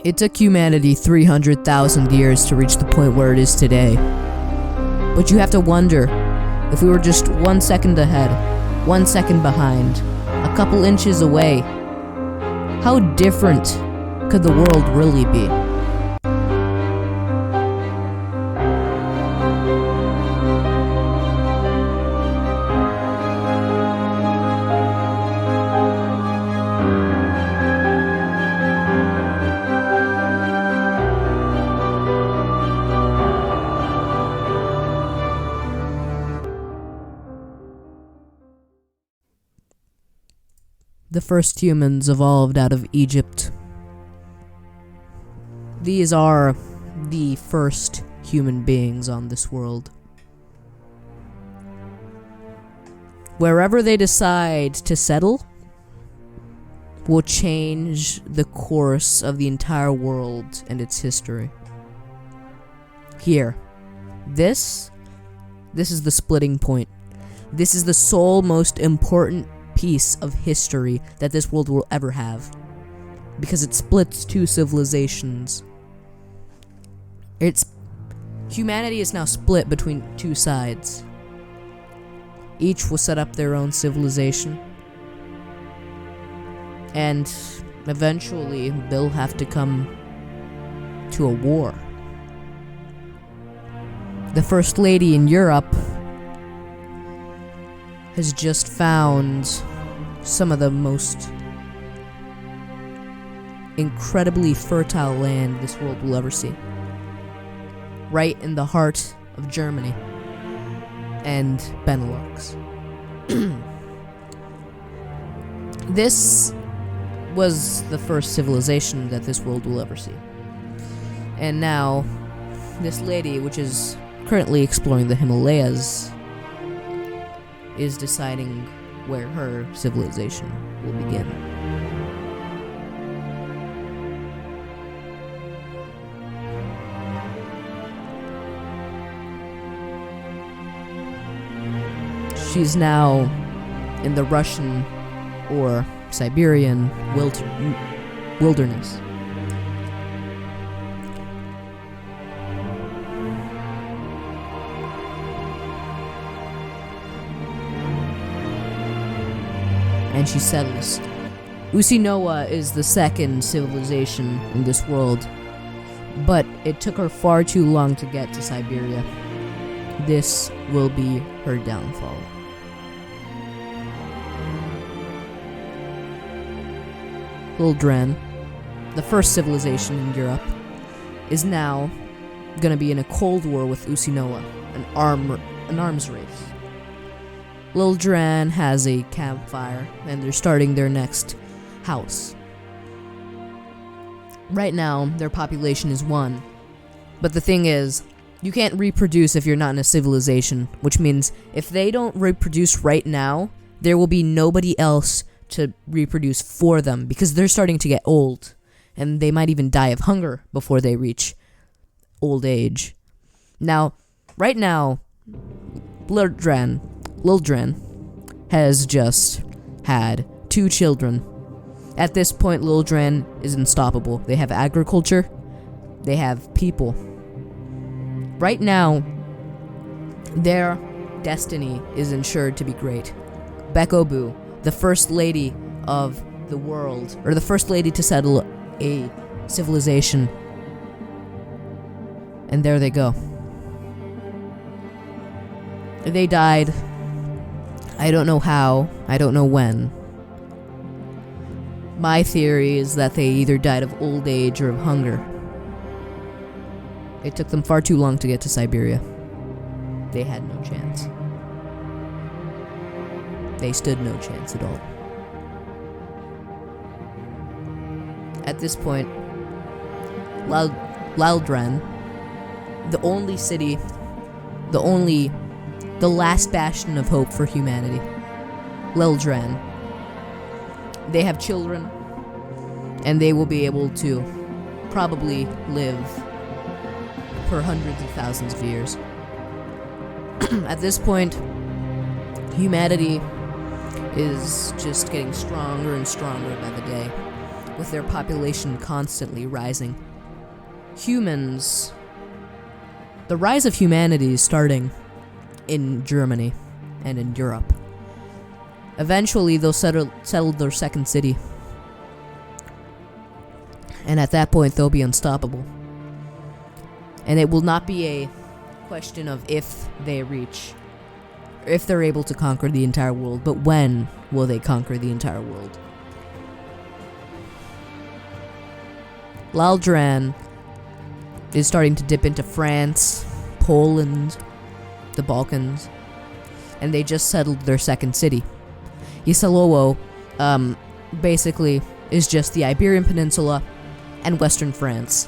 It took humanity 300,000 years to reach the point where it is today. But you have to wonder, if we were just 1 second ahead, 1 second behind, a couple inches away, how different could the world really be? The first humans evolved out of Egypt. These are the first human beings on this world. Wherever they decide to settle will change the course of the entire world and its history. Here, this is the splitting point. This is the sole most important piece of history that this world will ever have, because it splits two civilizations. Humanity is now split between two sides. Each will set up their own civilization, and eventually they'll have to come to a war. The First Lady in Europe has just found some of the most incredibly fertile land this world will ever see. Right in the heart of Germany and Benelux. This was the first civilization that this world will ever see. And now, this lady, which is currently exploring the Himalayas, is deciding where her civilization will begin. She's now in the Russian or Siberian wilderness. And she settles. Usinoa is the second civilization in this world, but it took her far too long to get to Siberia. This will be her downfall. Hildren, the first civilization in Europe, is now gonna be in a cold war with Usinoa, an arms race. Lildran has a campfire, and they're starting their next house. Right now, their population is 1. But the thing is, you can't reproduce if you're not in a civilization, which means if they don't reproduce right now, there will be nobody else to reproduce for them, because they're starting to get old, and they might even die of hunger before they reach old age. Now, right now, Lildran has just had 2 children. At this point, Lildran is unstoppable. They have agriculture. They have people. Right now, their destiny is ensured to be great. Bekobu, the first lady of the world, or the first lady to settle a civilization. And there they go. They died. I don't know how. I don't know when. My theory is that they either died of old age or of hunger. It took them far too long to get to Siberia. They had no chance. They stood no chance at all. At this point, Lildran, the last bastion of hope for humanity, Lildran, they have children, and they will be able to probably live for hundreds of thousands of years. At this point, humanity is just getting stronger and stronger by the day. with their population constantly rising. Humans... The rise of humanity is starting in Germany and in Europe. Eventually, they'll settle their second city. And at that point, they'll be unstoppable. And it will not be a question of if they reach, if they're able to conquer the entire world, but when will they conquer the entire world. Laldran is starting to dip into France, Poland, the Balkans, and they just settled their second city. Isalowo, basically is just the Iberian Peninsula and Western France.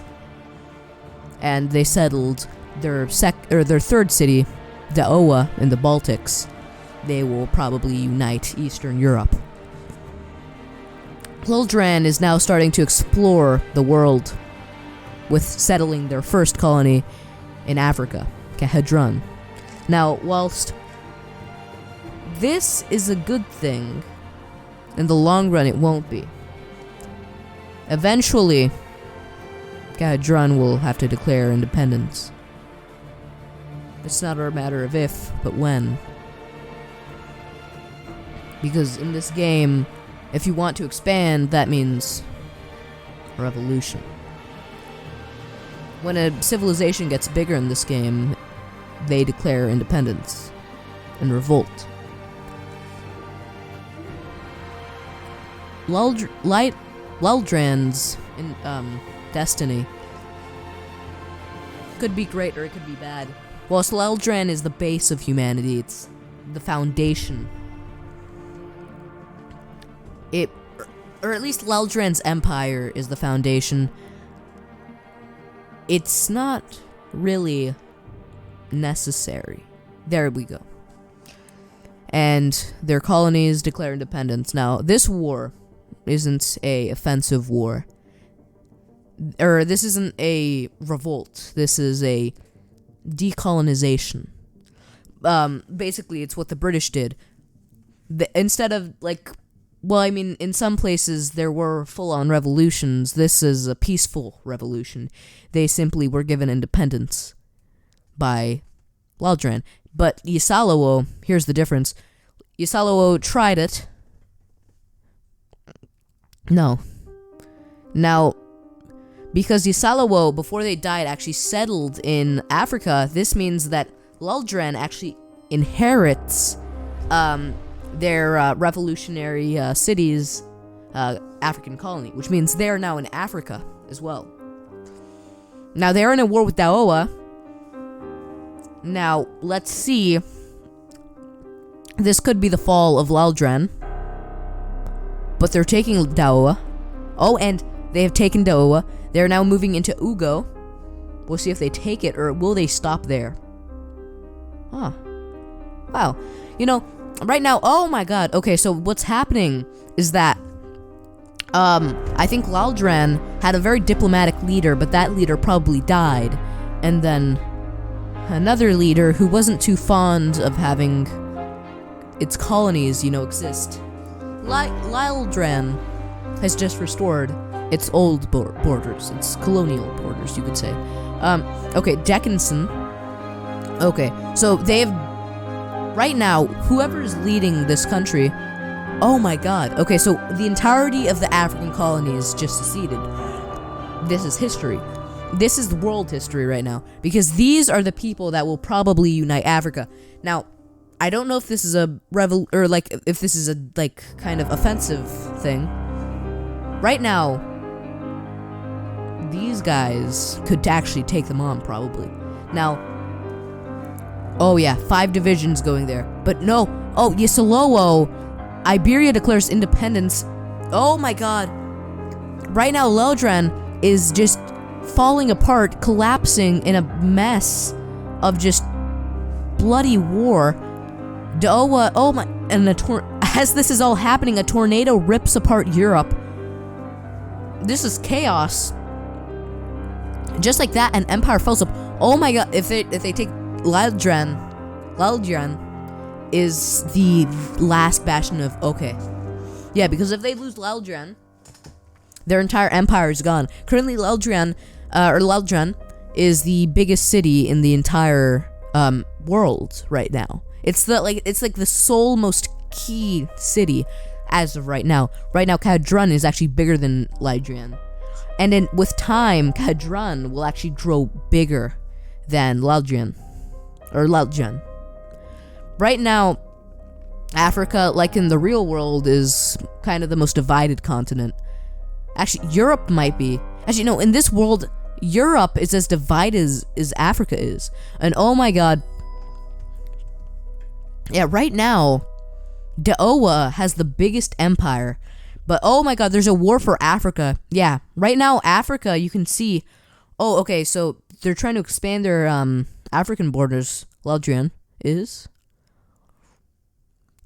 And they settled their third city, Daowa, in the Baltics. They will probably unite Eastern Europe. Laldran is now starting to explore the world, with settling their first colony in Africa, Kahedron. Now, whilst this is a good thing, in the long run it won't be. Eventually, Kahedron will have to declare independence. It's not a matter of if, but when. Because in this game, if you want to expand, that means a revolution. When a civilization gets bigger in this game, they declare independence and revolt. Laldran's destiny could be great or it could be bad. Whilst Laldran is the base of humanity, it's the foundation. Or at least Laldran's empire is the foundation. It's not really necessary. There we go. And their colonies declare independence. Now, this war isn't a offensive war. Or this isn't a revolt. This is a decolonization. Basically, it's what the British did. Instead of, in some places there were full-on revolutions. This is a peaceful revolution. They simply were given independence by Laldran. But Isalowo, here's the difference. Isalowo tried it. No. Now, because Isalowo, before they died, actually settled in Africa, this means that Laldran actually inherits their revolutionary city's African colony, which means they are now in Africa as well. Now, they're in a war with Daowa. Now, let's see. This could be the fall of Laldran. But they're taking Daowa. Oh, and they have taken Daowa. They're now moving into Ugo. We'll see if they take it, or will they stop there? Huh. Wow. Right now, oh my god. Okay, so what's happening is that I think Laldran had a very diplomatic leader, but that leader probably died. And then another leader who wasn't too fond of having its colonies, exist. Laldran has just restored its old borders, its colonial borders, you could say. Okay, Dickinson. Okay, so they've... Right now, whoever is leading this country... Oh my god. Okay, so the entirety of the African colonies just seceded. This is history. This is the world history right now. Because these are the people that will probably unite Africa. Now, I don't know if this is a if this is a, kind of offensive thing. Right now, these guys could actually take them on, probably. Now, oh yeah, 5 divisions going there. But no, oh, Isalowo, Iberia declares independence. Oh my god. Right now, Laldran is just falling apart, collapsing in a mess of just bloody war. Daowa, oh my, and as this is all happening, a tornado rips apart Europe. This is chaos. Just like that, an empire falls up. Oh my god, if they take Laldran is the last bastion of... Okay. Yeah, because if they lose Laldran, Their entire empire is gone. Currently, Laldran is the biggest city in the entire world right now. It's like the sole most key city as of right now. Right now, Kadrun is actually bigger than Laldran, and then with time, Kadrun will actually grow bigger than Laldran. Right now, Africa, like in the real world, is kind of the most divided continent. Actually, Europe might be. Actually, no, in this world, Europe is as divided as Africa is. And oh my god. Yeah, right now, Daowa has the biggest empire. But oh my god, there's a war for Africa. Yeah, right now, Africa, you can see. Oh, okay, so they're trying to expand their African borders. Laldran is.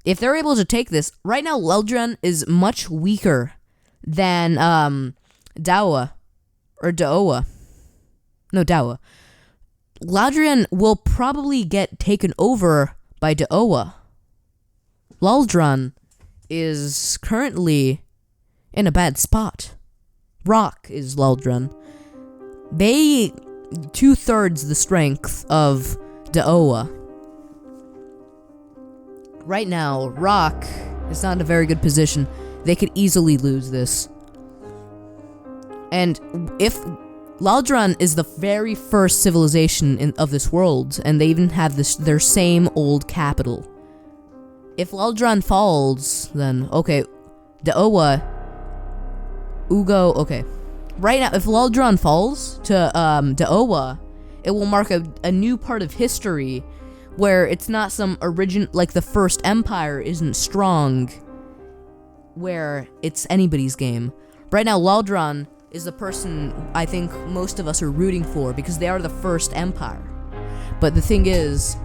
If they're able to take this, right now, Laldran is much weaker than Daowa. Or Daowa. No, Daowa. Laldran will probably get taken over by Daowa. Laldran is currently in a bad spot. Rock is Laldran. They 2/3 the strength of Daowa. Right now, Rock is not in a very good position. They could easily lose this. And if Laldran is the very first civilization of this world, and they even have their same old capital. If Laldran falls, then okay, Daowa, Ugo, okay. Right now, if Laldran falls to Daowa, it will mark a new part of history where it's not some like the first empire isn't strong, where it's anybody's game. Right now, Laldran is the person I think most of us are rooting for because they are the first empire. But the thing is,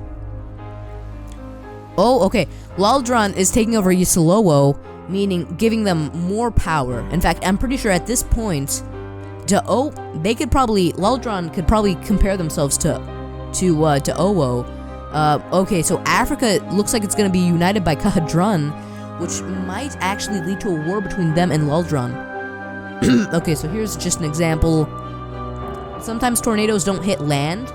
oh, okay, Laldran is taking over Yisalowo, meaning giving them more power. In fact, I'm pretty sure at this point, Laldran could probably compare themselves to Owo. Okay, so Africa looks like it's going to be united by Kahadrun, which might actually lead to a war between them and Laldran. Okay, so here's just an example. Sometimes tornadoes don't hit land.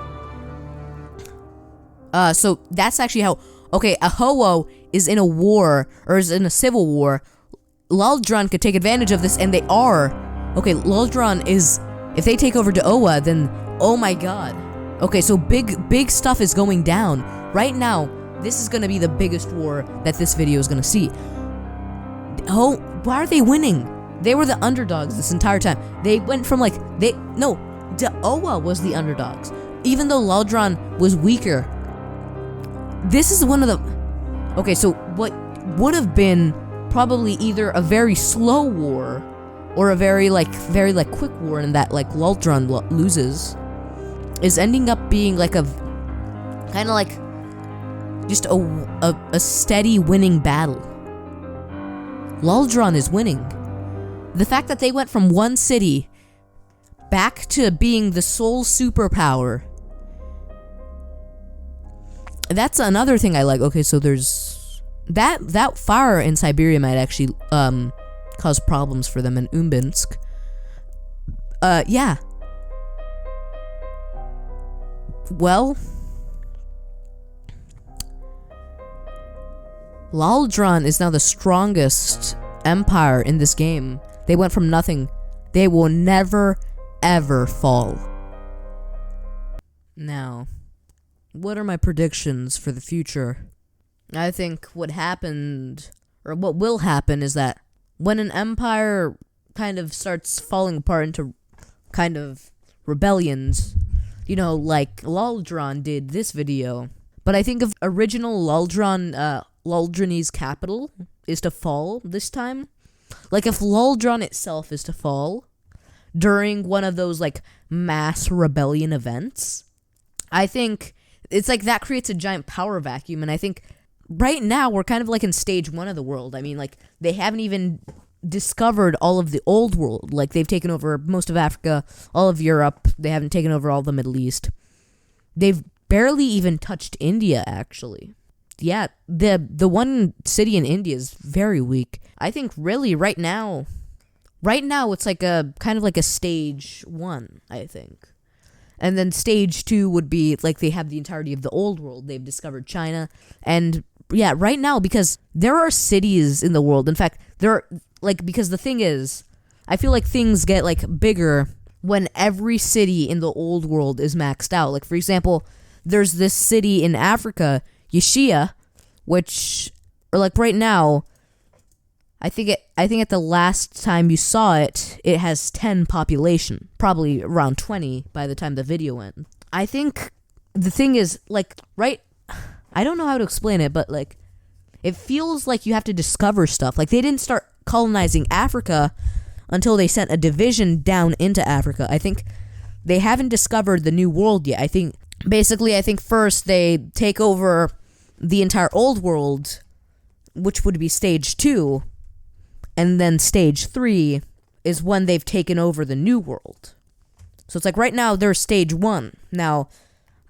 So that's actually how... Okay, Ahowo is in a war, or is in a civil war. Laldran could take advantage of this, and they are. Okay, Laldran is... If they take over Daowa, then... Oh my god. Okay, so big stuff is going down. Right now, this is gonna be the biggest war that this video is gonna see. Oh, why are they winning? They were the underdogs this entire time. They went from like... Daowa was the underdogs. Even though Laldran was weaker. This is one of the... Okay, so what would have been probably either a very slow war or a very quick war in that like Laldran loses is ending up being like a kind of like just a steady winning battle. Laldran is winning. The fact that they went from one city back to being the sole superpower, that's another thing I like. Okay, so there's that fire in Siberia might actually cause problems for them in Umbinsk. Yeah. Well, Laldran is now the strongest empire in this game. They went from nothing. They will never, ever fall. Now, what are my predictions for the future? I think what happened, or what will happen, is that when an empire kind of starts falling apart into kind of rebellions, you know, like Laldran did this video. But I think if original Laldranese capital is to fall this time, like if Laldran itself is to fall during one of those like mass rebellion events, I think it's like that creates a giant power vacuum. And I think right now we're kind of like in stage 1 of the world. I mean, like they haven't even discovered all of the old world. Like they've taken over most of Africa, all of Europe. They haven't taken over all the Middle East. They've barely even touched India, actually. Yeah, the one city in India is very weak. I think really right now, Right now, it's like a kind of like a stage 1, I think. And then stage 2 would be like they have the entirety of the old world. They've discovered China. And yeah, right now, because there are cities in the world. In fact, there are, like, because the thing is, I feel like things get like bigger when every city in the old world is maxed out. Like, for example, there's this city in Africa, Yeshia, which, or like right now, I think at the last time you saw it, it has 10 population, probably around 20 by the time the video ends. I think the thing is, like, right, I don't know how to explain it, but like, it feels like you have to discover stuff. Like, they didn't start colonizing Africa until they sent a division down into Africa. I think they haven't discovered the new world yet. I think first they take over the entire old world, which would be stage 2, and then stage 3 is when they've taken over the new world. So it's like right now they're stage 1. Now,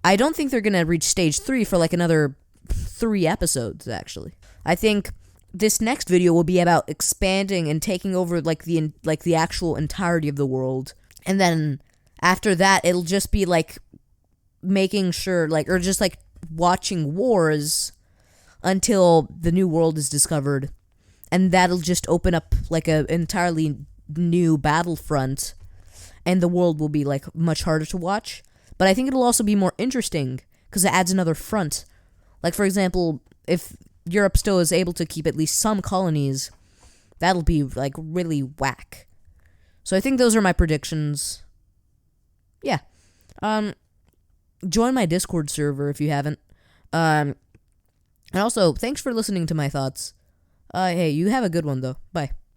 I don't think they're going to reach stage 3 for like another 3 episodes, actually. I think this next video will be about expanding and taking over like the actual entirety of the world. And then after that, it'll just be like making sure, like, or just like watching wars until the new world is discovered. And that'll just open up like a entirely new battlefront, and the world will be like much harder to watch. But I think it'll also be more interesting because it adds another front. Like, for example, if Europe still is able to keep at least some colonies, that'll be like really whack. So I think those are my predictions. Yeah. Join my Discord server if you haven't. And also, thanks for listening to my thoughts. Hey, you have a good one, though. Bye.